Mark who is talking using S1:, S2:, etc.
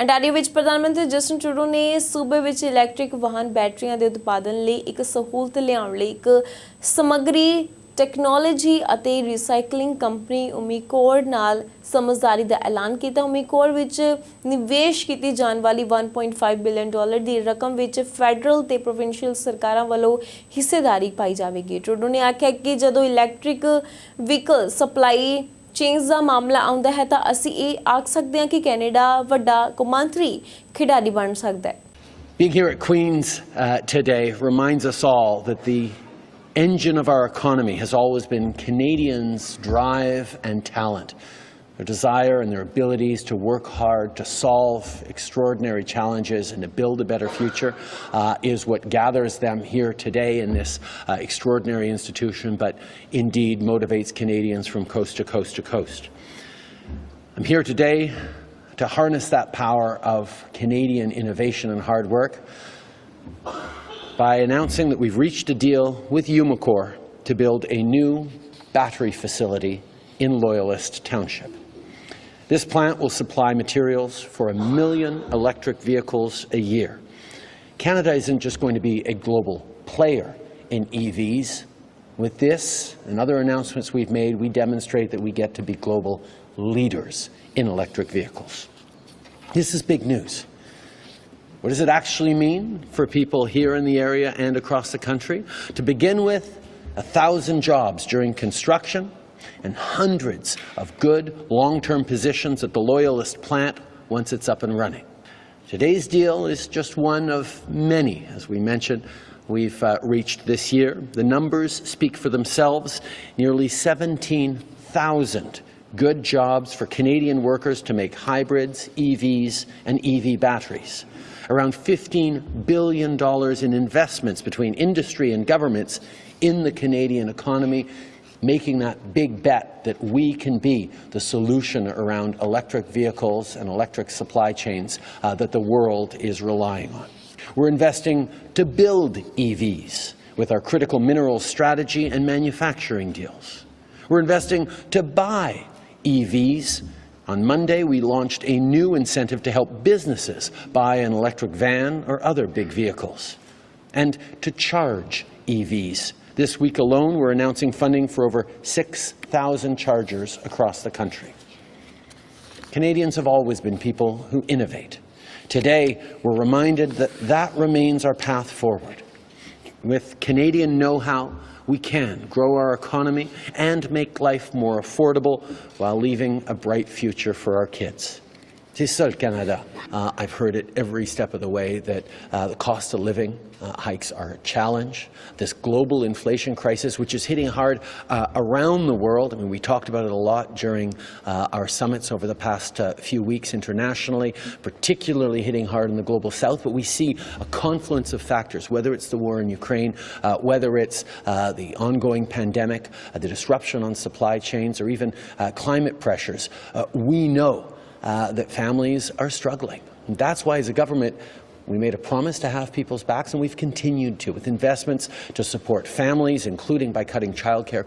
S1: Ontario ਵਿੱਚ ਪ੍ਰਧਾਨ ਮੰਤਰੀ ਜਸਟਿਨ ਟਰੂਡੋ ਨੇ ਸੂਬੇ ਵਿੱਚ ਇਲੈਕਟ੍ਰਿਕ ਵਾਹਨ ਬੈਟਰੀਆਂ ਦੇ ਉਤਪਾਦਨ ਲਈ ਇੱਕ ਸਹੂਲਤ ਲਿਆਉਣ ਲਈ ਇੱਕ ਸਮੱਗਰੀ ਟੈਕਨੋਲੋਜੀ ਅਤੇ ਰੀਸਾਈਕਲਿੰਗ ਕੰਪਨੀ ਉਮੀਕੋਰ ਨਾਲ ਸਮਝਦਾਰੀ ਦਾ ਐਲਾਨ ਕੀਤਾ। ਉਮੀਕੋਰ ਵਿੱਚ ਨਿਵੇਸ਼ ਕੀਤੀ ਜਾਣ ਵਾਲੀ 1.5 ਬਿਲੀਅਨ ਡਾਲਰ ਦੀ ਰਕਮ ਵਿੱਚ ਫੈਡਰਲ ਤੇ ਪ੍ਰੋਵਿੰਸ਼ੀਅਲ ਸਰਕਾਰਾਂ ਵੱਲੋਂ ਹਿੱਸੇਦਾਰੀ ਪਾਈ ਜਾਵੇਗੀ। ਟਰੂਡੋ ਨੇ ਆਖਿਆ ਕਿ ਜਦੋਂ ਇਲੈਕਟ੍ਰਿਕ ਵਹੀਕਲ ਸਪਲਾਈ ਚੇਂਜ ਦਾ ਮਾਮਲਾ ਆਉਂਦਾ ਹੈ ਤਾਂ ਅਸੀਂ ਇਹ ਆਖ ਸਕਦੇ ਹਾਂ ਕਿ ਕੈਨੇਡਾ ਵੱਡਾ ਕੌਮਾਂਤਰੀ ਖਿਡਾਰੀ ਬਣ ਸਕਦਾ ਹੈ।
S2: Being here at Queen's today reminds us all that the engine of our economy has always been Canadians' drive and talent. Their desire and their abilities to work hard to solve extraordinary challenges and to build a better future is what gathers them here today in this extraordinary institution, but indeed motivates Canadians from coast to coast to coast. I'm here today to harness that power of Canadian innovation and hard work by announcing that we've reached a deal with Umicore to build a new battery facility in Loyalist Township. This plant will supply materials for 1 million electric vehicles a year. Canada isn't just going to be a global player in EVs. With this and other announcements we've made, we demonstrate that we get to be global leaders in electric vehicles. This is big news. What does it actually mean for people here in the area and across the country? To begin with, 1,000 jobs during construction and hundreds of good long-term positions at the Loyalist plant once it's up and running. Today's deal is just one of many, as we mentioned, we've reached this year. The numbers speak for themselves. Nearly 17,000 good jobs for Canadian workers to make hybrids, EVs and EV batteries. Around $15 billion in investments between industry and governments in the Canadian economy, making that big bet that we can be the solution around electric vehicles and electric supply chains that the world is relying on. We're investing to build EVs with our critical minerals strategy and manufacturing deals. We're investing to buy EVs. On Monday, we launched a new incentive to help businesses buy an electric van or other big vehicles, and to charge EVs. This week alone, we're announcing funding for over 6,000 chargers across the country. Canadians have always been people who innovate. Today, we're reminded that that remains our path forward. With Canadian know-how, we can grow our economy and make life more affordable while leaving a bright future for our kids. C'est ça le Canada. I've heard it every step of the way that the cost of living hikes are a challenge. This global inflation crisis, which is hitting hard around the world. I mean, we talked about it a lot during our summits over the past few weeks internationally, particularly hitting hard in the global south. But we see a confluence of factors, whether it's the war in Ukraine, whether it's the ongoing pandemic, the disruption on supply chains, or even climate pressures. We know that families are struggling. And that's why, as a government, we made a promise to have people's backs, and we've continued to, with investments to support families, including by cutting childcare costs.